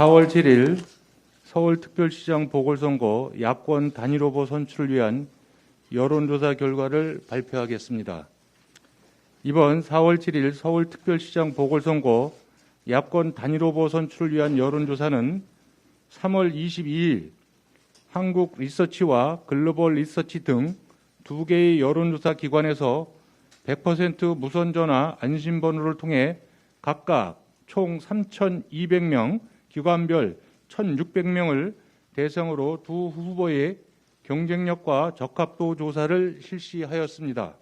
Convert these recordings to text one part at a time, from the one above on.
4월 7일 서울특별시장 보궐선거 야권 단일 후보 선출을 위한 여론조사 결과를 발표하겠습니다. 이번 4월 7일 서울특별시장 보궐선거 야권 단일 후보 선출을 위한 여론조사는 3월 22일 한국리서치와 글로벌 리서치 등 두 개의 여론조사 기관에서 100% 무선전화 안심번호를 통해 각각 총 3,200명, 기관별 1,600명을 대상으로 두 후보의 경쟁력과 적합도 조사를 실시하였습니다.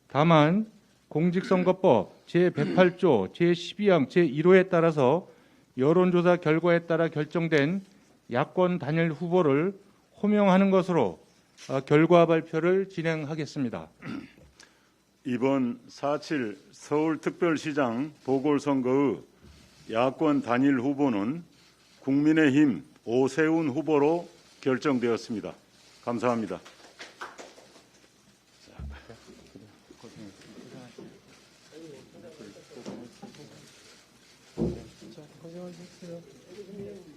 다만 공직선거법 제108조 제12항 제1호에 따라서 여론조사 결과에 따라 결정된 야권 단일 후보를 호명하는 것으로 결과 발표를 진행하겠습니다. 이번 4.7 서울특별시장 보궐선거의 야권 단일 후보는 국민의힘 오세훈 후보로 결정되었습니다. 감사합니다.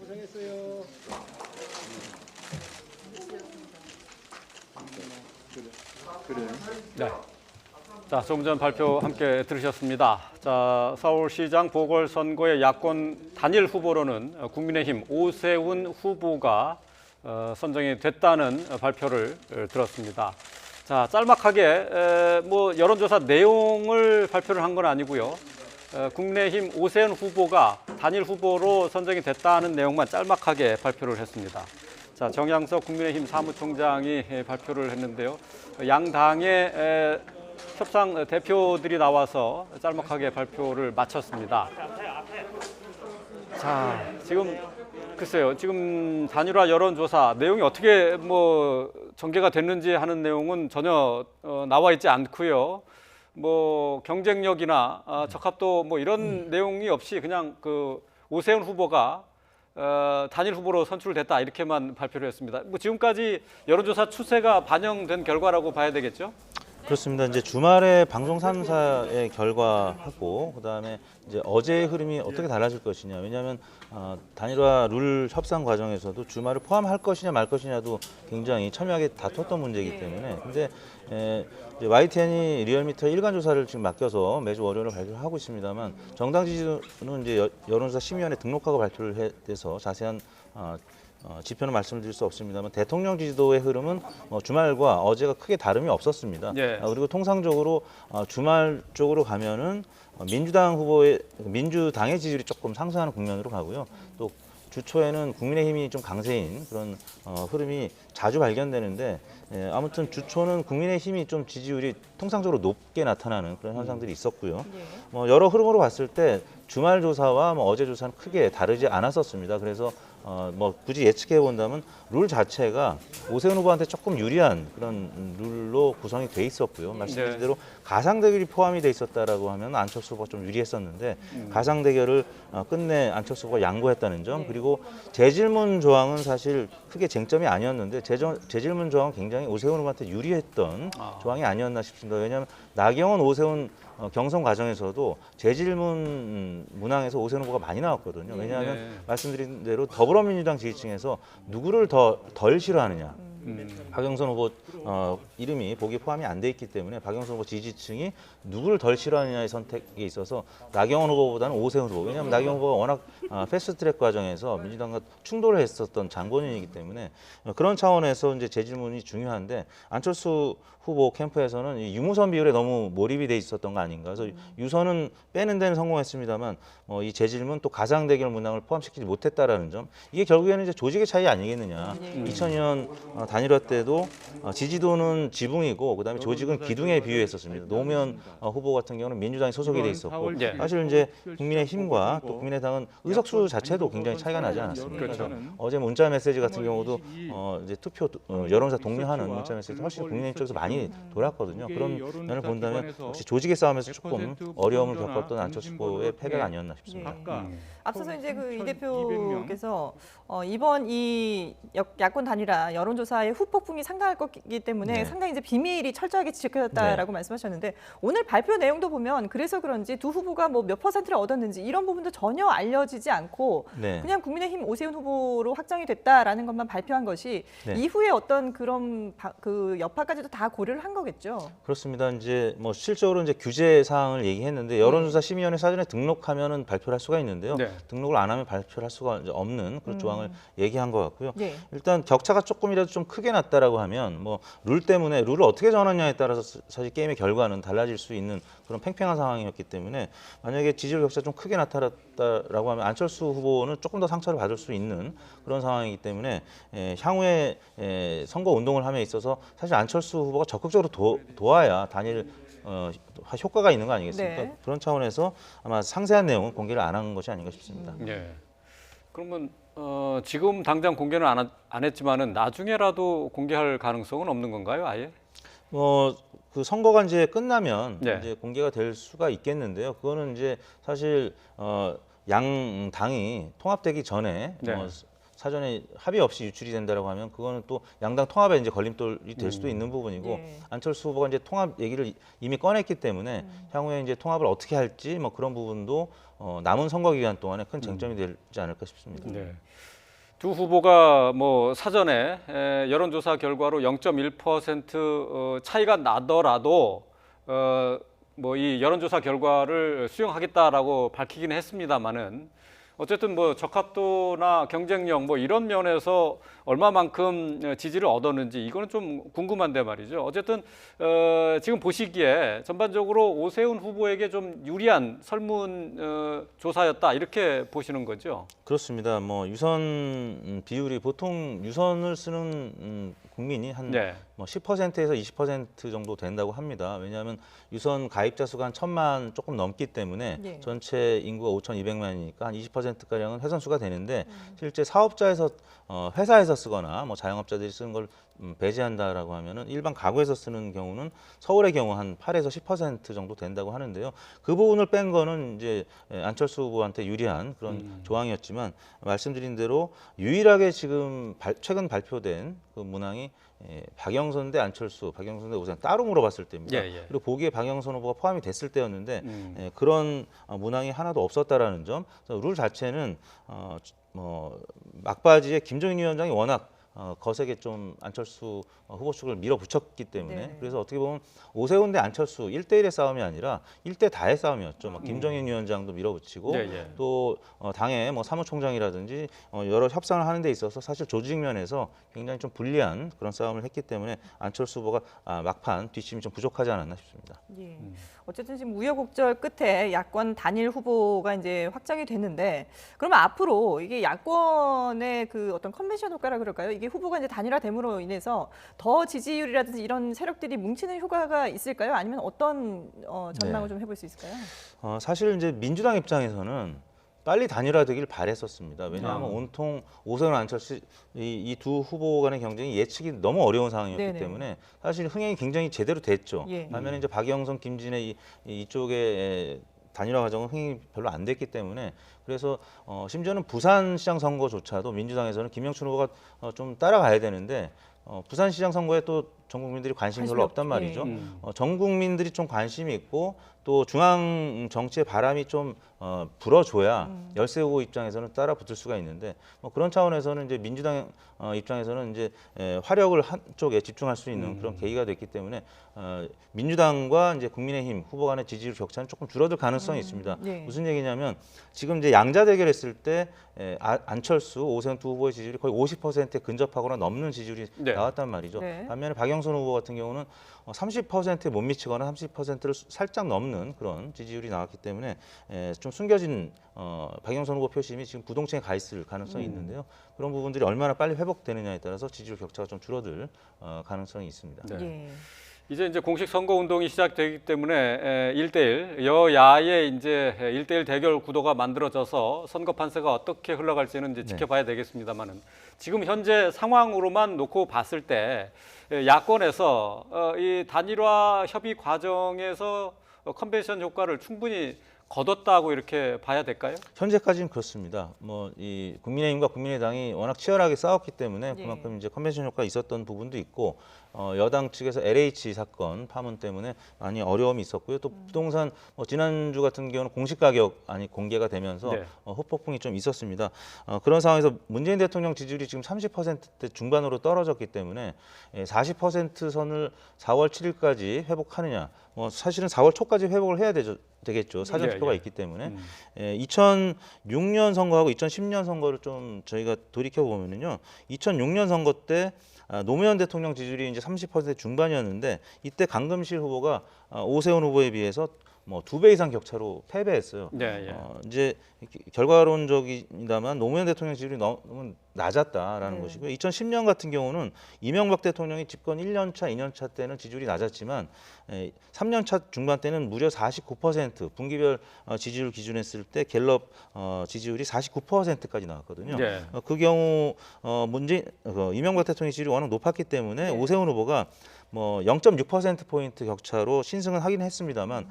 고생했어요. 네. 자, 조금 전 발표 함께 들으셨습니다. 자, 서울시장 보궐선거의 야권 단일 후보로는 국민의힘 오세훈 후보가 선정이 됐다는 발표를 들었습니다. 자, 짤막하게 뭐 여론조사 내용을 발표를 한 건 아니고요. 국민의힘 오세훈 후보가 단일 후보로 선정이 됐다는 내용만 짤막하게 발표를 했습니다. 자, 정양석 국민의힘 사무총장이 발표를 했는데요. 양 당의 협상 대표들이 나와서 짤막하게 발표를 마쳤습니다. 자, 지금 글쎄요. 지금 단일화 여론조사 내용이 어떻게 뭐 전개가 됐는지 하는 내용은 전혀 나와 있지 않고요. 뭐 경쟁력이나 적합도 뭐 이런 내용이 없이 그냥 그 오세훈 후보가 단일 후보로 선출됐다 이렇게만 발표를 했습니다. 뭐 지금까지 여론조사 추세가 반영된 결과라고 봐야 되겠죠? 그렇습니다. 이제 주말에 방송 3사의 결과하고 그다음에 이제 어제의 흐름이 어떻게 달라질 것이냐. 왜냐하면 단일화 룰 협상 과정에서도 주말을 포함할 것이냐 말 것이냐도 굉장히 첨예하게 다퉜던 문제이기 때문에. 근데 이제 YTN이 리얼미터 일간 조사를 지금 맡겨서 매주 월요일에 발표를 하고 있습니다만 정당 지지도는 이제 여론조사 심의위원회 등록하고 발표를 해서 자세한 지표는 말씀드릴 수 없습니다만 대통령 지지도의 흐름은 주말과 어제가 크게 다름이 없었습니다. 예. 그리고 통상적으로 주말 쪽으로 가면은 민주당의 지지율이 조금 상승하는 국면으로 가고요. 또 주초에는 국민의힘이 좀 강세인 그런 흐름이 자주 발견되는데 아무튼 주초는 국민의힘이 좀 지지율이 통상적으로 높게 나타나는 그런 현상들이 있었고요. 여러 흐름으로 봤을 때 주말 조사와 어제 조사는 크게 다르지 않았었습니다. 그래서 굳이 예측해 본다면 룰 자체가 오세훈 후보한테 조금 유리한 그런 룰로 구성이 돼 있었고요. 말씀드린 대로 가상 대결이 포함이 돼 있었다라고 하면 안철수 후보가 좀 유리했었는데 가상 대결을 끝내 안철수 후보가 양보했다는 점, 그리고 재질문 조항은 사실 크게 쟁점이 아니었는데 재질문 조항은 굉장히 오세훈 후보한테 유리했던 조항이 아니었나 싶습니다. 왜냐하면 나경원, 오세훈 경선 과정에서도 재질문 문항에서 오세훈 후보가 많이 나왔거든요. 왜냐하면 말씀드린 대로 더불어민주당 지지층에서 누구를 덜 싫어하느냐. 박영선 후보 이름이 보기에 포함이 안 돼 있기 때문에 박영선 후보 지지층이 누구를 덜 싫어하느냐의 선택에 있어서 나경원 후보보다는 오세훈 후보. 왜냐하면 나경원 후보가 워낙 패스트트랙 과정에서 민주당과 충돌을 했었던 장본인이기 때문에 그런 차원에서 이제 재질문이 중요한데 안철수 후보 캠프에서는 이 유무선 비율에 너무 몰입이 돼 있었던 거 아닌가. 그래서 유선은 빼는 데는 성공했습니다만 이 재질문 또 가상 대결 문항을 포함시키지 못했다라는 점, 이게 결국에는 이제 조직의 차이 아니겠느냐. 2002년 단일화 때도 지지도는 지붕이고 그다음에 조직은 기둥에 비유했었습니다. 노무현 후보 같은 경우는 민주당이 소속이 돼 있었고 사실 이제 국민의힘과 또 국민의당은 의석수 자체도 굉장히 차이가 나지 않았습니까? 그래서 어제 문자 메시지 같은 경우도 이제 투표 여론조사 독려하는 문자 메시지 훨씬 국민의힘 쪽에서 많이 돌았거든요. 그런 면을 본다면 역시 조직의 싸움에서 조금 어려움을 겪었던 안철수 후보의 패배가 아니었나 싶습니다. 앞서서 이제 그 이 대표께서 이번 이 야권 단일화 여론조사 여론조사의 후폭풍이 상당할 거기 때문에 네. 상당히 이제 비밀이 철저하게 지켰다라고 말씀하셨는데 오늘 발표 내용도 보면 그래서 그런지 두 후보가 뭐 몇 퍼센트를 얻었는지 이런 부분도 전혀 알려지지 않고 네. 그냥 국민의힘 오세훈 후보로 확정이 됐다라는 것만 발표한 것이 네. 이후에 어떤 그런 그 여파까지도 다 고려를 한 거겠죠. 그렇습니다. 이제 뭐 실적으로 이제 규제 사항을 얘기했는데 여론조사 심의위원회 사전에 등록하면은 발표를 할 수가 있는데요. 네. 등록을 안 하면 발표를 할 수가 이제 없는 그런 조항을 얘기한 것 같고요. 네. 일단 격차가 조금이라도 좀 크게 났다라고 하면 뭐 룰 때문에 룰을 어떻게 정하느냐에 따라서 사실 게임의 결과는 달라질 수 있는 그런 팽팽한 상황이었기 때문에 만약에 지지율 격차 좀 크게 나타났다라고 하면 안철수 후보는 조금 더 상처를 받을 수 있는 그런 상황이기 때문에 향후에 선거 운동을 함에 있어서 사실 안철수 후보가 적극적으로 도와야 단일 효과가 있는 거 아니겠습니까? 네. 그런 차원에서 아마 상세한 내용은 공개를 안 한 것이 아닌가 싶습니다. 예. 그러면 지금 당장 공개는 안 했지만은 나중에라도 공개할 가능성은 없는 건가요, 아예? 그 선거가 이제 끝나면 네. 이제 공개가 될 수가 있겠는데요. 그거는 이제 사실 양 당이 통합되기 전에 네. 사전에 합의 없이 유출이 된다라고 하면 그거는 또 양당 통합에 이제 걸림돌이 될 수도 있는 부분이고 네. 안철수 후보가 이제 통합 얘기를 이미 꺼냈기 때문에 향후에 이제 통합을 어떻게 할지 뭐 그런 부분도 남은 선거 기간 동안에 큰 쟁점이 되지 않을까 싶습니다. 네. 두 후보가 뭐 사전에 여론조사 결과로 0.1% 차이가 나더라도 뭐 이 여론조사 결과를 수용하겠다라고 밝히기는 했습니다만은 어쨌든 뭐 적합도나 경쟁력 뭐 이런 면에서 얼마만큼 지지를 얻었는지 이거는 좀 궁금한데 말이죠. 어쨌든 지금 보시기에 전반적으로 오세훈 후보에게 좀 유리한 설문 조사였다 이렇게 보시는 거죠. 그렇습니다. 뭐 유선 비율이 보통 유선을 쓰는 국민이 한 네. 뭐 10%에서 20% 정도 된다고 합니다. 왜냐하면 유선 가입자 수가 한 1,000만 조금 넘기 때문에 네. 전체 인구가 5,200만이니까 한 20%가량은 회선수가 되는데 실제 사업자에서 회사에서 쓰거나 뭐 자영업자들이 쓰는 걸 배제한다라고 하면은 일반 가구에서 쓰는 경우는 서울의 경우 한 8에서 10% 정도 된다고 하는데요. 그 부분을 뺀 거는 이제 안철수 후보한테 유리한 그런 조항이었지만 말씀드린 대로 유일하게 지금 최근 발표된 그 문항이 박영선 대 안철수, 박영선 대 오세훈 따로 물어봤을 때입니다. 예, 예. 그리고 보기에 박영선 후보가 포함이 됐을 때였는데 그런 문항이 하나도 없었다라는 점. 그래서 룰 자체는 막바지에 김종인 위원장이 워낙 거세게 좀 안철수 후보 측을 밀어붙였기 때문에 네. 그래서 어떻게 보면 오세훈 대 안철수 1대1의 싸움이 아니라 1대 다의 싸움이었죠. 막 김종인 위원장도 밀어붙이고 예, 예. 또 당의 뭐 사무총장이라든지 여러 협상을 하는 데 있어서 사실 조직 면에서 굉장히 좀 불리한 그런 싸움을 했기 때문에 안철수 후보가 막판 뒷심이 좀 부족하지 않았나 싶습니다. 예. 어쨌든 지금 우여곡절 끝에 야권 단일 후보가 이제 확정이 됐는데 그러면 앞으로 이게 야권의 그 어떤 컨벤션 효과라 그럴까요? 이게 후보가 이제 단일화됨으로 인해서 더 지지율이라든지 이런 세력들이 뭉치는 효과가 있을까요? 아니면 어떤 전망을 좀 해볼 수 있을까요? 사실 이제 민주당 입장에서는 빨리 단일화되길 바랬었습니다. 왜냐하면 온통 오세훈 안철수 이 두 후보 간의 경쟁이 예측이 너무 어려운 상황이었기 네네. 때문에 사실 흥행이 굉장히 제대로 됐죠. 예. 반면에 이제 박영선, 김진애 이쪽에 단일화 과정은 흥행이 별로 안 됐기 때문에 그래서 심지어는 부산시장 선거조차도 민주당에서는 김영춘 후보가 좀 따라가야 되는데 부산시장 선거에 또 전 국민들이 관심이 별로 없단 말이죠. 전 국민들이 좀 관심이 있고 또 중앙 정치의 바람이 좀 불어줘야 열세 후보 입장에서는 따라 붙을 수가 있는데 뭐 그런 차원에서는 이제 민주당 입장에서는 이제 화력을 한쪽에 집중할 수 있는 그런 계기가 됐기 때문에 민주당과 이제 국민의힘 후보 간의 지지율 격차는 조금 줄어들 가능성이 있습니다. 네. 무슨 얘기냐면 지금 이제 양자 대결했을 때 안철수, 오세훈 두 후보의 지지율이 거의 50%에 근접하거나 넘는 지지율이 네. 나왔단 말이죠. 네. 반면에 박영선 후보 같은 경우는 30%에 못 미치거나 30%를 살짝 넘는 그런 지지율이 나왔기 때문에 좀 숨겨진 박영선 후보 표심이 지금 부동층에 가 있을 가능성이 있는데요. 그런 부분들이 얼마나 빨리 회복되느냐에 따라서 지지율 격차가 좀 줄어들 가능성이 있습니다. 네. 예. 이제 공식 선거 운동이 시작되기 때문에 1대1 여야의 이제 1대1 대결 구도가 만들어져서 선거 판세가 어떻게 흘러갈지는 이제 지켜봐야 되겠습니다만은 지금 현재 상황으로만 놓고 봤을 때 야권에서 이 단일화 협의 과정에서 컨벤션 효과를 충분히 거뒀다고 이렇게 봐야 될까요? 현재까지는 그렇습니다. 뭐 이 국민의힘과 국민의당이 워낙 치열하게 싸웠기 때문에 예. 그만큼 이제 컨벤션 효과가 있었던 부분도 있고 여당 측에서 LH 사건 파문 때문에 많이 어려움이 있었고요. 또 부동산 지난주 같은 경우는 공시 가격 공개가 되면서 네. 후폭풍이 좀 있었습니다. 그런 상황에서 문재인 대통령 지지율이 지금 30%대 중반으로 떨어졌기 때문에 40% 선을 4월 7일까지 회복하느냐, 사실은 4월 초까지 회복을 해야 되겠죠. 사전 예, 투표가 예. 있기 때문에 2006년 선거하고 2010년 선거를 좀 저희가 돌이켜 보면은요, 2006년 선거 때 노무현 대통령 지지율이 이제 30% 중반이었는데 이때 강금실 후보가 오세훈 후보에 비해서 뭐 2배 이상 격차로 패배했어요. 네, 예. 이제 결과론적입니다만 노무현 대통령 지지율이 너무 낮았다라는 네. 것이고요. 2010년 같은 경우는 이명박 대통령이 집권 1년 차, 2년 차 때는 지지율이 낮았지만 3년 차 중반 때는 무려 49%, 분기별 지지율 기준했을 때 갤럽 지지율이 49%까지 나왔거든요. 네. 그 경우 이명박 대통령 지지율이 워낙 높았기 때문에 네. 오세훈 후보가 뭐 0.6%포인트 격차로 신승은 하긴 했습니다만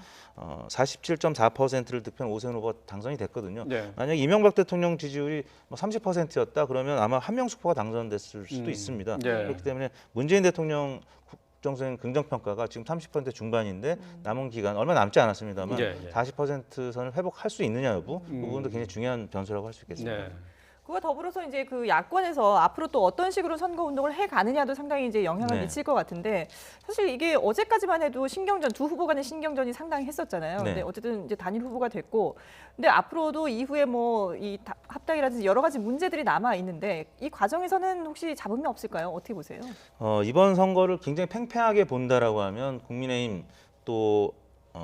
47.4%를 득표한 오세훈 후보가 당선이 됐거든요. 네. 만약 이명박 대통령 지지율이 30%였다 그러면 아마 한명숙 후보가 당선됐을 수도 음. 있습니다. 네. 그렇기 때문에 문재인 대통령 국정수행 긍정평가가 지금 30% 중반인데 남은 기간 얼마 남지 않았습니다만 예, 예. 40% 선을 회복할 수 있느냐 여부 그 부분도 굉장히 중요한 변수라고 할 수 있겠습니다. 네. 그와 더불어서 이제 그 야권에서 앞으로 또 어떤 식으로 선거 운동을 해 가느냐도 상당히 이제 영향을 네. 미칠 것 같은데, 사실 이게 어제까지만 해도 신경전, 두 후보 간의 신경전이 상당히 했었잖아요. 네. 근데 어쨌든 이제 단일 후보가 됐고, 근데 앞으로도 이후에 뭐 이 합당이라든지 여러 가지 문제들이 남아 있는데 이 과정에서는 혹시 잡음이 없을까요? 어떻게 보세요? 이번 선거를 굉장히 팽팽하게 본다라고 하면 국민의힘 또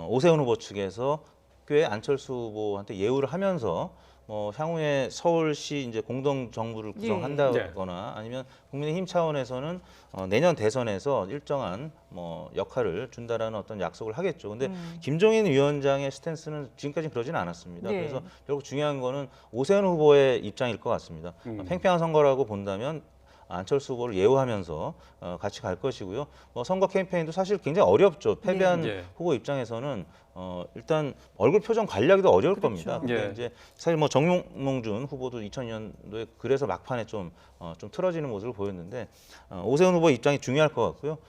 오세훈 후보 측에서 꽤 안철수 후보한테 예우를 하면서 향후에 서울시 이제 공동 정부를 구성한다거나 아니면 국민의힘 차원에서는 내년 대선에서 일정한 역할을 준다라는 어떤 약속을 하겠죠. 근데 김종인 위원장의 스탠스는 지금까지 그러지는 않았습니다. 네. 그래서 결국 중요한 거는 오세훈 후보의 입장일 것 같습니다. 팽팽한 선거라고 본다면 안철수 후보를 예우하면서 같이 갈 것이고요. 선거 캠페인도 사실 굉장히 어렵죠. 패배한 네. 후보 입장에서는 일단 얼굴 표정 관리하기도 어려울 그렇죠. 겁니다. 근데 예. 이제 사실 정몽준 후보도 2000년도에 그래서 막판에 좀 틀어지는 모습을 보였는데 오세훈 후보 입장이 중요할 것 같고요.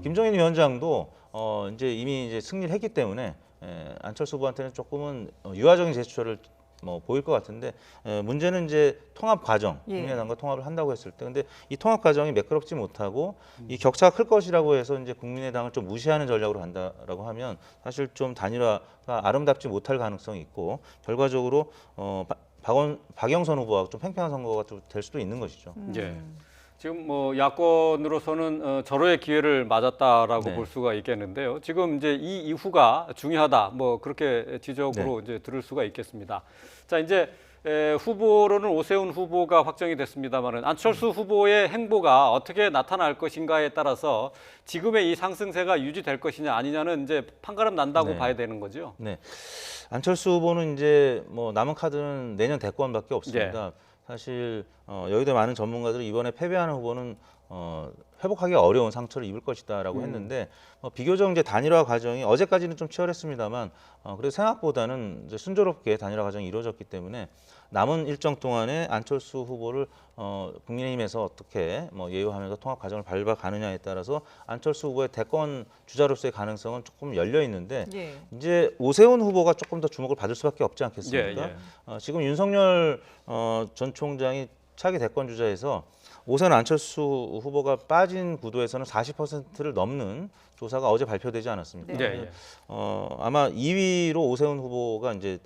김종인 위원장도 이제 이미 이제 승리를 했기 때문에 안철수 후보한테는 조금은 유화적인 제스처를 보일 것 같은데 문제는 이제 통합 과정, 예. 국민의당과 통합을 한다고 했을 때, 근데 이 통합 과정이 매끄럽지 못하고 이 격차가 클 것이라고 해서 이제 국민의당을 좀 무시하는 전략으로 간다라고 하면 사실 좀 단일화가 아름답지 못할 가능성이 있고 결과적으로 박영선 후보와 좀 팽팽한 선거가 좀 될 수도 있는 것이죠. 예. 지금 야권으로서는 절호의 기회를 맞았다라고 네. 볼 수가 있겠는데요. 지금 이제 이 이후가 중요하다. 그렇게 지적으로 이제 들을 수가 있겠습니다. 자, 이제 후보로는 오세훈 후보가 확정이 됐습니다만은 안철수 후보의 행보가 어떻게 나타날 것인가에 따라서 지금의 이 상승세가 유지될 것이냐 아니냐는 이제 판가름 난다고 네. 봐야 되는 거죠. 네, 안철수 후보는 이제 남은 카드는 내년 대권밖에 없습니다. 사실 여의도 많은 전문가들이 이번에 패배하는 후보는 회복하기 어려운 상처를 입을 것이다라고 했는데 비교적 이제 단일화 과정이 어제까지는 좀 치열했습니다만 그래도 생각보다는 이제 순조롭게 단일화 과정이 이루어졌기 때문에 남은 일정 동안에 안철수 후보를 국민의힘에서 어떻게 예우하면서 통합 과정을 밟아가느냐에 따라서 안철수 후보의 대권 주자로서의 가능성은 조금 열려 있는데 예. 이제 오세훈 후보가 조금 더 주목을 받을 수밖에 없지 않겠습니까? 예, 지금 윤석열 전 총장이 차기 대권 주자에서 오세훈 안철수 후보가 빠진 구도에서는 40%를 넘는 조사가 어제 발표되지 않았습니까? 네. 예, 예. 아마 2위로 오세훈 후보가 이제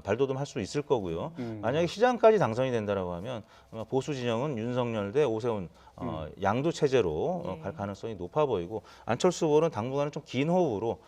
발돋움할 수 있을 거고요. 만약에 시장까지 당선이 된다라고 하면 아마 보수 진영은 윤석열 대 오세훈 양도 체제로 갈 가능성이 높아 보이고 안철수 후보는 당분간은 좀 긴 호흡으로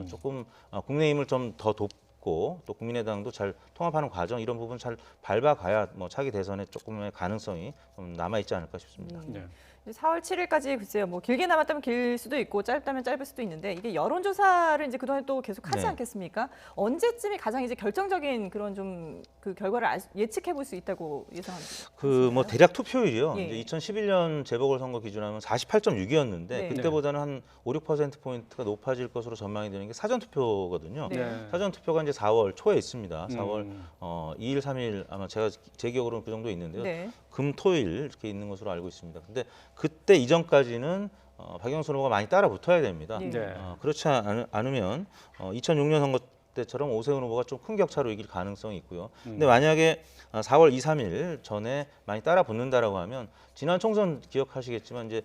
조금 국민의힘을 좀 더 돕고 또 국민의당도 잘 통합하는 과정 이런 부분 잘 밟아가야 차기 대선에 조금의 가능성이 좀 남아 있지 않을까 싶습니다. 네. 4월 7일까지 글쎄요, 뭐 길게 남았다면 길 수도 있고 짧다면 짧을 수도 있는데 이게 여론조사를 이제 그동안 또 계속 하지 네. 않겠습니까? 언제쯤이 가장 이제 결정적인 그런 좀 그 결과를 예측해 볼 수 있다고 예상합니다. 그 뭐 대략 투표율이요. 예. 이제 2011년 재보궐선거 기준하면 48.6이었는데 네. 그때보다는 한 5, 6% 포인트가 높아질 것으로 전망이 되는 게 사전 투표거든요. 네. 사전 투표가 이제 4월 초에 있습니다. 4월 음. 2일, 3일 아마 제 기억으로는 그 정도 있는데요. 네. 금, 토일 이렇게 있는 것으로 알고 있습니다. 근데 그때 이전까지는 박영수 후보가 많이 따라 붙어야 됩니다. 네. 네. 그렇지 않으면 2006년 선거 때처럼 오세훈 후보가 좀 큰 격차로 이길 가능성이 있고요. 근데 만약에 4월 2, 3일 전에 많이 따라 붙는다라고 하면 지난 총선 기억하시겠지만 이제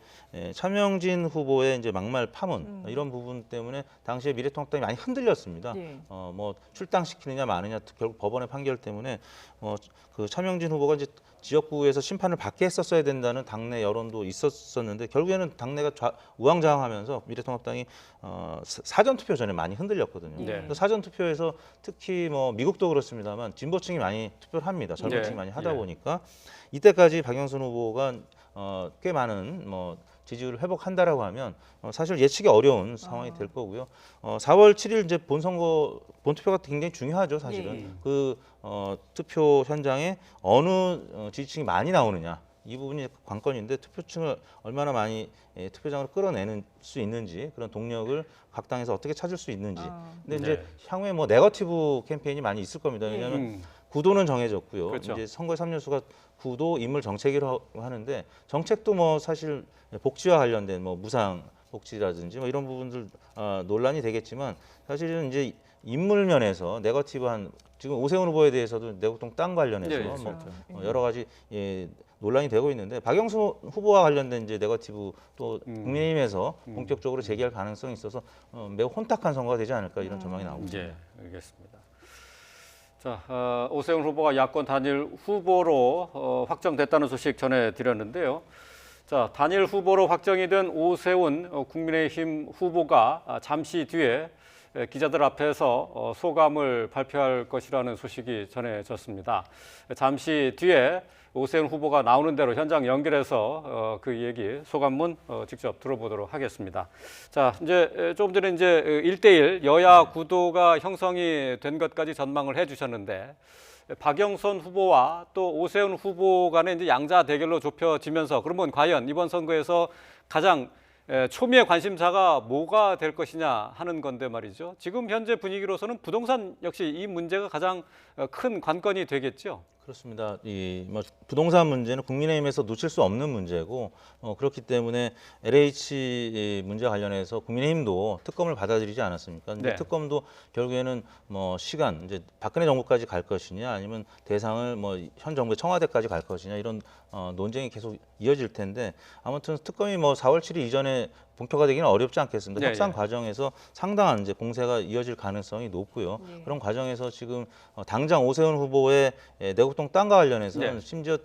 차명진 후보의 이제 막말 파문 이런 부분 때문에 당시에 미래통합당이 많이 흔들렸습니다. 예. 뭐 출당시키느냐 마느냐 결국 법원의 판결 때문에 그 차명진 후보가 이제 지역구에서 심판을 받게 했었어야 된다는 당내 여론도 있었었는데 결국에는 당내가 우왕좌왕하면서 미래통합당이 사전 투표 전에 많이 흔들렸거든요. 네. 그래서 사전 투표에서 특히 뭐 미국도 그렇습니다만 진보층이 많이 투표를 합니다. 젊은층이 네. 많이 하다 예. 보니까 이때까지 박영순 후보가 꽤 많은 뭐 지지율을 회복한다라고 하면 사실 예측이 어려운 상황이 될 거고요. 4월 7일 이제 본투표가 굉장히 중요하죠, 사실은. 예. 그 투표 현장에 어느 지지층이 많이 나오느냐 이 부분이 관건인데 투표층을 얼마나 많이 투표장으로 끌어내는 수 있는지 그런 동력을 각 당에서 어떻게 찾을 수 있는지. 근데 이제 네. 향후에 뭐 네거티브 캠페인이 많이 있을 겁니다. 왜냐하면 음. 구도는 정해졌고요. 그렇죠. 이제 선거의 3요소가 구도, 인물, 정책이라고 하는데 정책도 뭐 사실 복지와 관련된 뭐 무상 복지라든지 뭐 이런 부분들 논란이 되겠지만 사실은 이제 인물 면에서 네거티브한 지금 오세훈 후보에 대해서도 내곡동 땅 관련해서 예, 예, 뭐 그렇죠. 여러 가지 논란이 되고 있는데 박영수 후보와 관련된 이제 네거티브 또 국민의힘에서 본격적으로 제기할 가능성이 있어서 매우 혼탁한 선거가 되지 않을까 이런 전망이 나오고 있습니다. 예, 알겠습니다. 자, 오세훈 후보가 야권 단일 후보로 확정됐다는 소식 전해드렸는데요. 자, 단일 후보로 확정이 된 오세훈 국민의힘 후보가 잠시 뒤에 기자들 앞에서 소감을 발표할 것이라는 소식이 전해졌습니다. 잠시 뒤에 오세훈 후보가 나오는 대로 현장 연결해서 그 얘기 소감문 직접 들어보도록 하겠습니다. 자, 이제 조금 전에 이제 1대1 여야 구도가 형성이 된 것까지 전망을 해주셨는데 박영선 후보와 또 오세훈 후보 간의 이제 양자 대결로 좁혀지면서 그러면 과연 이번 선거에서 가장 초미의 관심사가 뭐가 될 것이냐 하는 건데 말이죠. 지금 현재 분위기로서는 부동산 역시 이 문제가 가장 큰 관건이 되겠죠. 그렇습니다. 뭐 부동산 문제는 국민의힘에서 놓칠 수 없는 문제고 그렇기 때문에 LH 문제 관련해서 국민의힘도 특검을 받아들이지 않았습니까? 근데 네. 특검도 결국에는 뭐 시간 이제 박근혜 정부까지 갈 것이냐 아니면 대상을 뭐 현 정부의 청와대까지 갈 것이냐 이런 논쟁이 계속 이어질 텐데 아무튼 특검이 뭐 4월 7일 이전에 본격화되기는 어렵지 않겠습니다. 네, 협상 예. 과정에서 상당한 이제 공세가 이어질 가능성이 높고요. 네. 그런 과정에서 지금 당장 오세훈 후보의 내곡동 땅과 관련해서는 네. 심지어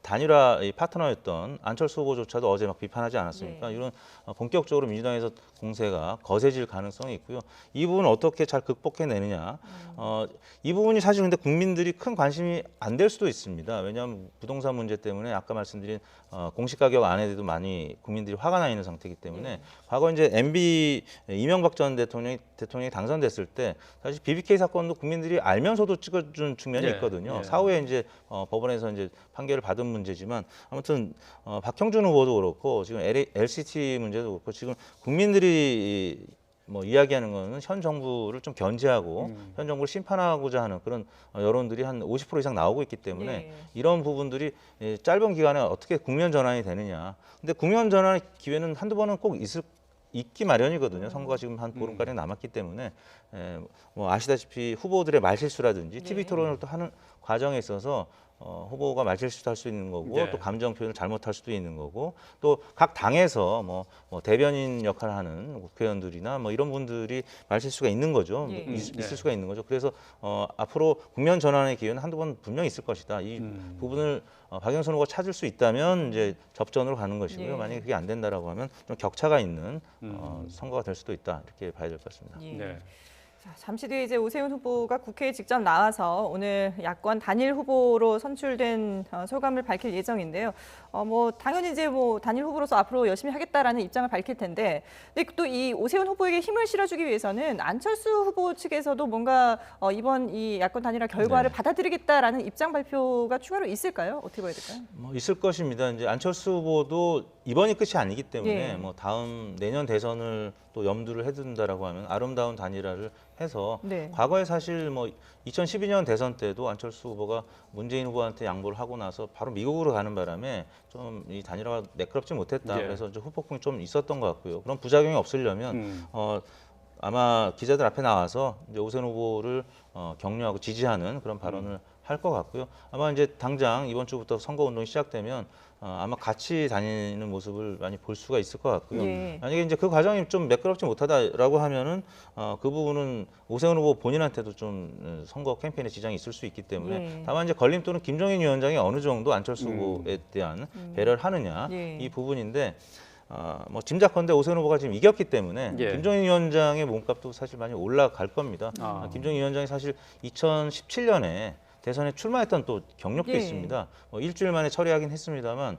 단일화 파트너였던 안철수 후보조차도 어제 막 비판하지 않았습니까? 네. 이런 본격적으로 민주당에서 공세가 거세질 가능성이 있고요. 이 부분을 어떻게 잘 극복해내느냐. 이 부분이 사실 근데 국민들이 큰 관심이 안 될 수도 있습니다. 왜냐하면 부동산 문제 때문에 아까 말씀드린 공시가격 안에 대해도 많이 국민들이 화가 나 있는 상태이기 때문에 과거 이제 MB 이명박 전 대통령이 당선됐을 때 사실 BBK 사건도 국민들이 알면서도 찍어준 측면이 예, 있거든요. 예. 사후에 이제 법원에서 이제 판결을 받은 문제지만 아무튼 박형준 후보도 그렇고 지금 LCT 문제도 그렇고 지금 국민들이 뭐 이야기하는 거는 현 정부를 좀 견제하고 현 정부를 심판하고자 하는 그런 여론들이 한 50% 이상 나오고 있기 때문에 네. 이런 부분들이 짧은 기간에 어떻게 국면 전환이 되느냐. 근데 국면 전환의 기회는 한두 번은 꼭 있기 마련이거든요. 선거가 지금 한 보름가량 남았기 때문에 뭐 아시다시피 후보들의 말실수라든지 TV 토론을 또 하는 과정에 있어서 후보가 말실수도 할 수 있는 거고 네. 또 감정 표현을 잘못할 수도 있는 거고 또 각 당에서 뭐 대변인 역할을 하는 국회의원들이나 뭐 이런 분들이 말실수가 있는 거죠. 예. 있을 수가 있는 거죠. 그래서 앞으로 국면 전환의 기회는 한두 번 분명히 있을 것이다. 이 부분을 박영선 후보가 찾을 수 있다면 이제 접전으로 가는 것이고요. 예. 만약에 그게 안 된다라고 하면 좀 격차가 있는 선거가 될 수도 있다. 이렇게 봐야 될 것 같습니다. 예. 네. 자, 잠시 뒤에 이제 오세훈 후보가 국회에 직접 나와서 오늘 야권 단일 후보로 선출된 소감을 밝힐 예정인데요. 뭐 당연히 이제 뭐 단일 후보로서 앞으로 열심히 하겠다라는 입장을 밝힐 텐데, 근데 또 이 오세훈 후보에게 힘을 실어주기 위해서는 안철수 후보 측에서도 뭔가 이번 이 야권 단일화 결과를 네. 받아들이겠다라는 입장 발표가 추가로 있을까요? 어떻게 봐야 될까요? 뭐 있을 것입니다. 이제 안철수 후보도 이번이 끝이 아니기 때문에 예. 뭐 다음 내년 대선을 또 염두를 해둔다라고 하면 아름다운 단일화를 해서 네. 과거에 사실 뭐 2012년 대선 때도 안철수 후보가 문재인 후보한테 양보를 하고 나서 바로 미국으로 가는 바람에 좀 이 단일화가 매끄럽지 못했다. 예. 그래서 좀 후폭풍이 좀 있었던 것 같고요. 그런 부작용이 없으려면 아마 기자들 앞에 나와서 이제 오세훈 후보를 격려하고 지지하는 그런 발언을 할 것 같고요. 아마 이제 당장 이번 주부터 선거 운동이 시작되면 아마 같이 다니는 모습을 많이 볼 수가 있을 것 같고요. 예. 만약에 이제 그 과정이 좀 매끄럽지 못하다라고 하면은 그 부분은 오세훈 후보 본인한테도 좀 선거 캠페인에 지장이 있을 수 있기 때문에 예. 다만 이제 걸림돌은 김종인 위원장이 어느 정도 안철수 후보에 대한 배려를 하느냐 예. 이 부분인데. 뭐 짐작컨대 오세훈 후보가 지금 이겼기 때문에 예. 김종인 위원장의 몸값도 사실 많이 올라갈 겁니다. 아. 김종인 위원장이 사실 2017년에 대선에 출마했던 또 경력도 예. 있습니다. 뭐 일주일 만에 처리하긴 했습니다만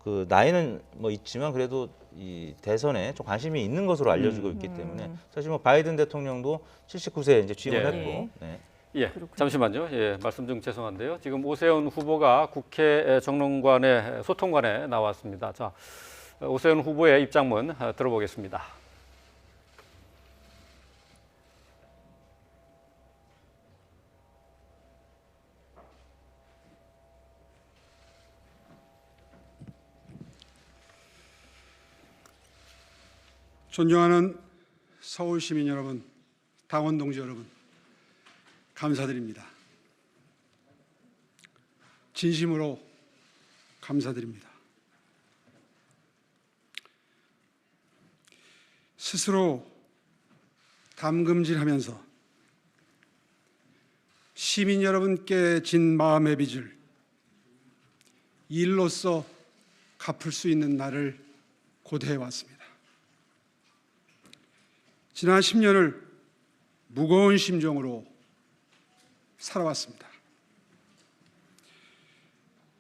그 나이는 뭐 있지만 그래도 이 대선에 좀 관심이 있는 것으로 알려지고 있기 때문에 사실 뭐 바이든 대통령도 79세에 이제 취임을 예. 했고 네. 예, 잠시만요. 예, 말씀 중 죄송한데요. 지금 오세훈 후보가 국회 정론관의 소통관에 나왔습니다. 자, 오세훈 후보의 입장문 들어보겠습니다. 존경하는 서울 시민 여러분, 당원 동지 여러분, 감사드립니다. 진심으로 감사드립니다. 스스로 담금질하면서 시민 여러분께 진 마음의 빚을 일로써 갚을 수 있는 날을 고대해 왔습니다. 지난 10년을 무거운 심정으로 살아왔습니다.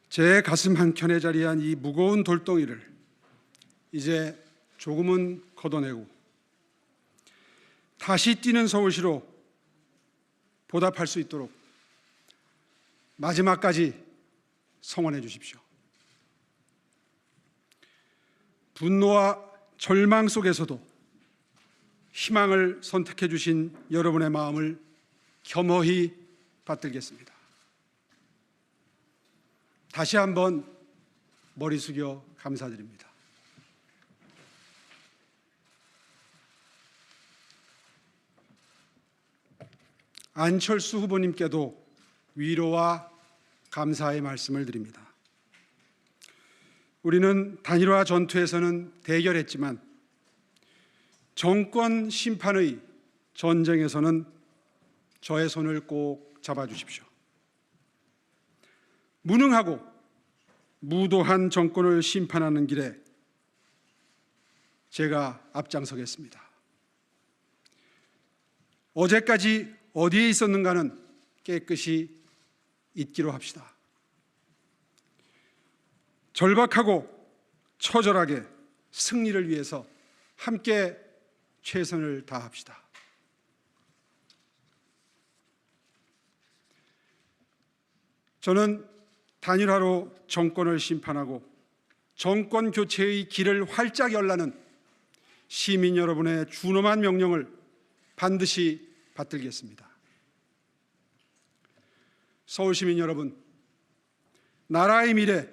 제 가슴 한켠에 자리한 이 무거운 돌덩이를 이제 조금은 걷어내고 다시 뛰는 서울시로 보답할 수 있도록 마지막까지 성원해 주십시오. 분노와 절망 속에서도 희망을 선택해 주신 여러분의 마음을 겸허히 받들겠습니다. 다시 한번 머리 숙여 감사드립니다. 안철수 후보님께도 위로와 감사의 말씀을 드립니다. 우리는 단일화 전투에서는 대결했지만 정권 심판의 전쟁에서는 저의 손을 꼭 잡아주십시오. 무능하고 무도한 정권을 심판하는 길에 제가 앞장서겠습니다. 어제까지 어디에 있었는가는 깨끗이 잊기로 합시다. 절박하고 처절하게 승리를 위해서 함께 최선을 다합시다. 저는 단일화로 정권을 심판하고 정권 교체의 길을 활짝 열라는 시민 여러분의 준엄한 명령을 반드시 받들겠습니다. 서울 시민 여러분, 나라의 미래,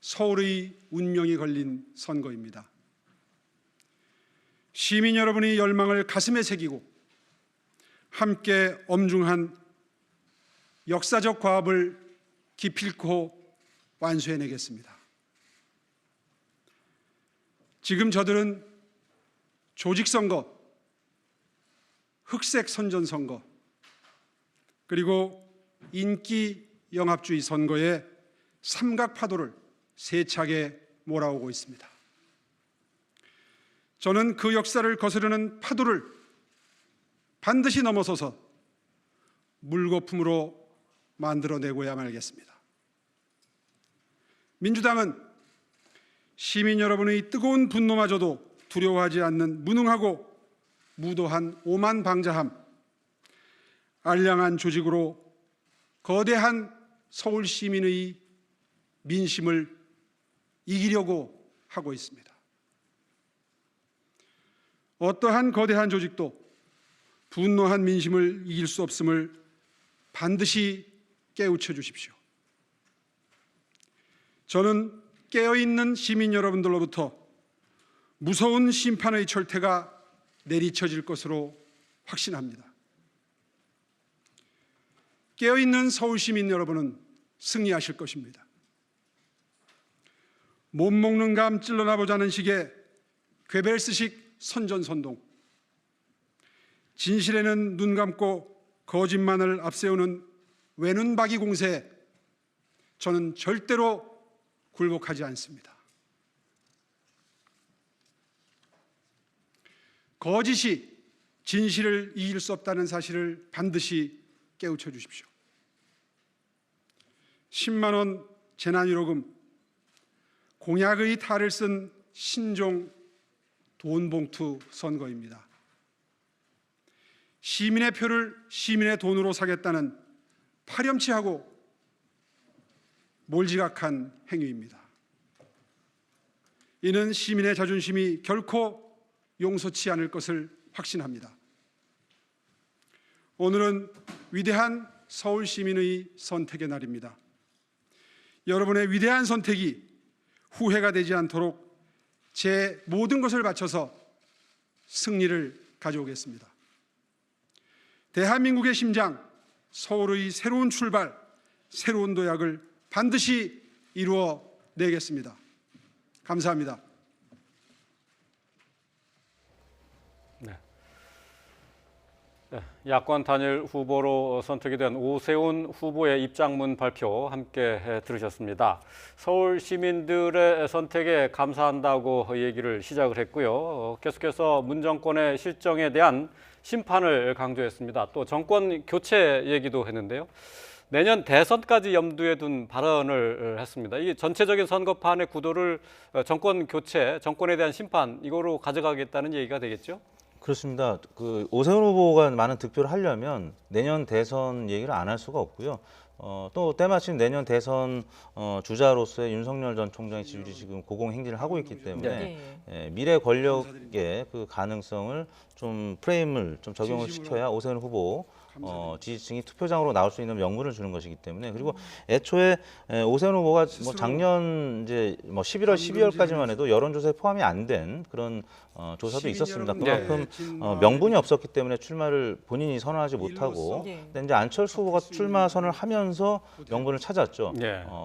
서울의 운명이 걸린 선거입니다. 시민 여러분의 열망을 가슴에 새기고 함께 엄중한 역사적 과업을 기필코 완수해내겠습니다. 지금 저들은 조직선거, 흑색 선전선거, 그리고 인기 영합주의 선거에 삼각파도를 세차게 몰아오고 있습니다. 저는 그 역사를 거스르는 파도를 반드시 넘어서서 물거품으로 만들어내고야 말겠습니다. 민주당은 시민 여러분의 뜨거운 분노마저도 두려워하지 않는 무능하고 무도한 오만방자함, 알량한 조직으로 거대한 서울 시민의 민심을 이기려고 하고 있습니다. 어떠한 거대한 조직도 분노한 민심을 이길 수 없음을 반드시 깨우쳐 주십시오. 저는 깨어있는 시민 여러분들로부터 무서운 심판의 철퇴가 내리쳐질 것으로 확신합니다. 깨어있는 서울 시민 여러분은 승리하실 것입니다. 못 먹는 감 찔러나 보자는 식의 괴벨스식 선전선동, 진실에는 눈 감고 거짓만을 앞세우는 외눈박이 공세에 저는 절대로 굴복하지 않습니다. 거짓이 진실을 이길 수 없다는 사실을 반드시 깨우쳐 주십시오. 10만 원 재난위로금, 공약의 탈을 쓴 신종 돈봉투 선거입니다. 시민의 표를 시민의 돈으로 사겠다는 파렴치하고 몰지각한 행위입니다. 이는 시민의 자존심이 결코 용서치 않을 것을 확신합니다. 오늘은 위대한 서울 시민의 선택의 날입니다. 여러분의 위대한 선택이 후회가 되지 않도록 제 모든 것을 바쳐서 승리를 가져오겠습니다. 대한민국의 심장, 서울의 새로운 출발, 새로운 도약을 반드시 이루어 내겠습니다. 감사합니다. 야권 단일 후보로 선택이 된 오세훈 후보의 입장문 발표 함께 들으셨습니다. 서울 시민들의 선택에 감사한다고 얘기를 시작을 했고요. 계속해서 문 정권의 실정에 대한 심판을 강조했습니다. 또 정권 교체 얘기도 했는데요. 내년 대선까지 염두에 둔 발언을 했습니다. 이 전체적인 선거판의 구도를 정권 교체, 정권에 대한 심판 이거로 가져가겠다는 얘기가 되겠죠? 그렇습니다. 그 오세훈 후보가 많은 득표를 하려면 내년 대선 얘기를 안 할 수가 없고요. 또 때마침 내년 대선 주자로서의 윤석열 전 총장의 지지율이 지금 고공행진을 하고 있기 때문에 미래 권력의 그 가능성을 좀 프레임을 좀 적용을 시켜야 오세훈 후보 지지층이 투표장으로 나올 수 있는 명분을 주는 것이기 때문에, 그리고 애초에 오세훈 후보가 뭐 작년 이제 뭐 11월, 12월까지만 해도 여론조사에 포함이 안 된 그런 조사도 있었습니다. 그만큼 명분이 없었기 때문에 출마를 본인이 선언하지 못하고, 근데 이제 안철수 후보가 출마 선언을 하면서 명분을 찾았죠.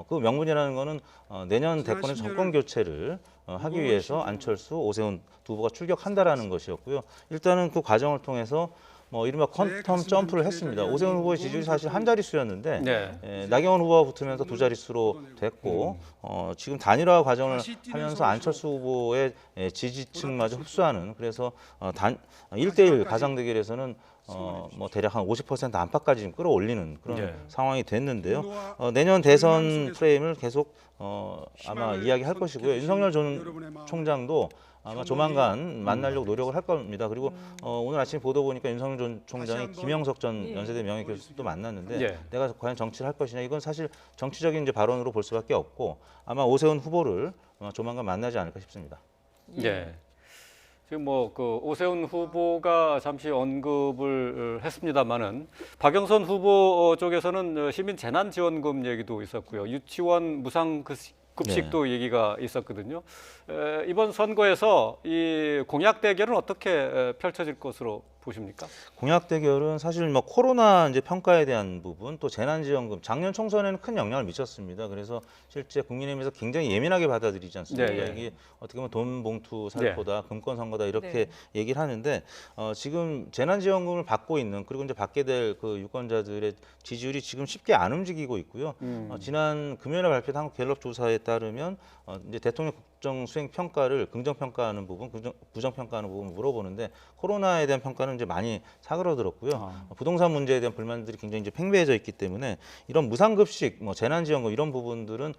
그 명분이라는 거는 내년 대권의 정권 교체를 하기 위해서 안철수, 오세훈 두 후보가 출격한다라는 것이었고요. 일단은 그 과정을 통해서 뭐 이른바 퀀텀 점프를 했습니다. 오세훈 후보의 지지율이 사실 한 자릿수였는데 나경원 후보가 붙으면서 두 자릿수로 됐고, 지금 단일화 과정을 하면서 안철수 후보의 지지층마저 흡수하는, 그래서 1대1 가상 대결에서는 뭐 대략 한 50% 안팎까지 지금 끌어올리는 그런 상황이 됐는데요. 내년 대선 프레임을 계속 아마 이야기할 것이고요. 윤석열 전 총장도 아마 조만간 만나려고 노력을 할 겁니다. 그리고 오늘 아침 보도 보니까 윤석열 전 총장이 김영석 전 연세대 명예교수도 만났는데 내가 과연 정치를 할 것이냐, 이건 사실 정치적인 이제 발언으로 볼 수밖에 없고, 아마 오세훈 후보를 조만간 만나지 않을까 싶습니다. 지금 뭐 그 오세훈 후보가 잠시 언급을 했습니다만은 박영선 후보 쪽에서는 시민 재난 지원금 얘기도 있었고요. 유치원 무상 급식도 얘기가 있었거든요. 이번 선거에서 이 공약 대결은 어떻게 펼쳐질 것으로 보십니까? 공약 대결은 사실 뭐 코로나 이제 평가에 대한 부분, 또 재난지원금, 작년 총선에는 큰 영향을 미쳤습니다. 그래서 실제 국민의힘에서 굉장히 예민하게 받아들이지 않습니까? 이게 어떻게 보면 돈 봉투 살포다, 금권 선거다 이렇게 얘기를 하는데, 지금 재난지원금을 받고 있는, 그리고 이제 받게 될 그 유권자들의 지지율이 지금 쉽게 안 움직이고 있고요. 지난 금요일에 발표된 한국갤럽 조사에 따르면 이제 대통령 법정 수행 평가를 긍정 평가하는 부분, 부정 평가하는 부분 물어보는데 코로나에 대한 평가는 이제 많이 사그러들었고요. 부동산 문제에 대한 불만들이 굉장히 이제 팽배해져 있기 때문에 이런 무상급식, 뭐 재난지원금 이런 부분들은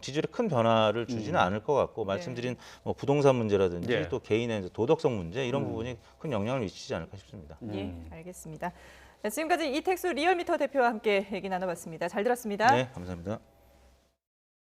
지지율에 큰 변화를 주지는 않을 것 같고 말씀드린 뭐 부동산 문제라든지 예. 또 개인의 이제 도덕성 문제 이런 부분이 큰 영향을 미치지 않을까 싶습니다. 예, 알겠습니다. 네, 지금까지 이택수 리얼미터 대표와 함께 얘기 나눠봤습니다. 잘 들었습니다. 네, 감사합니다.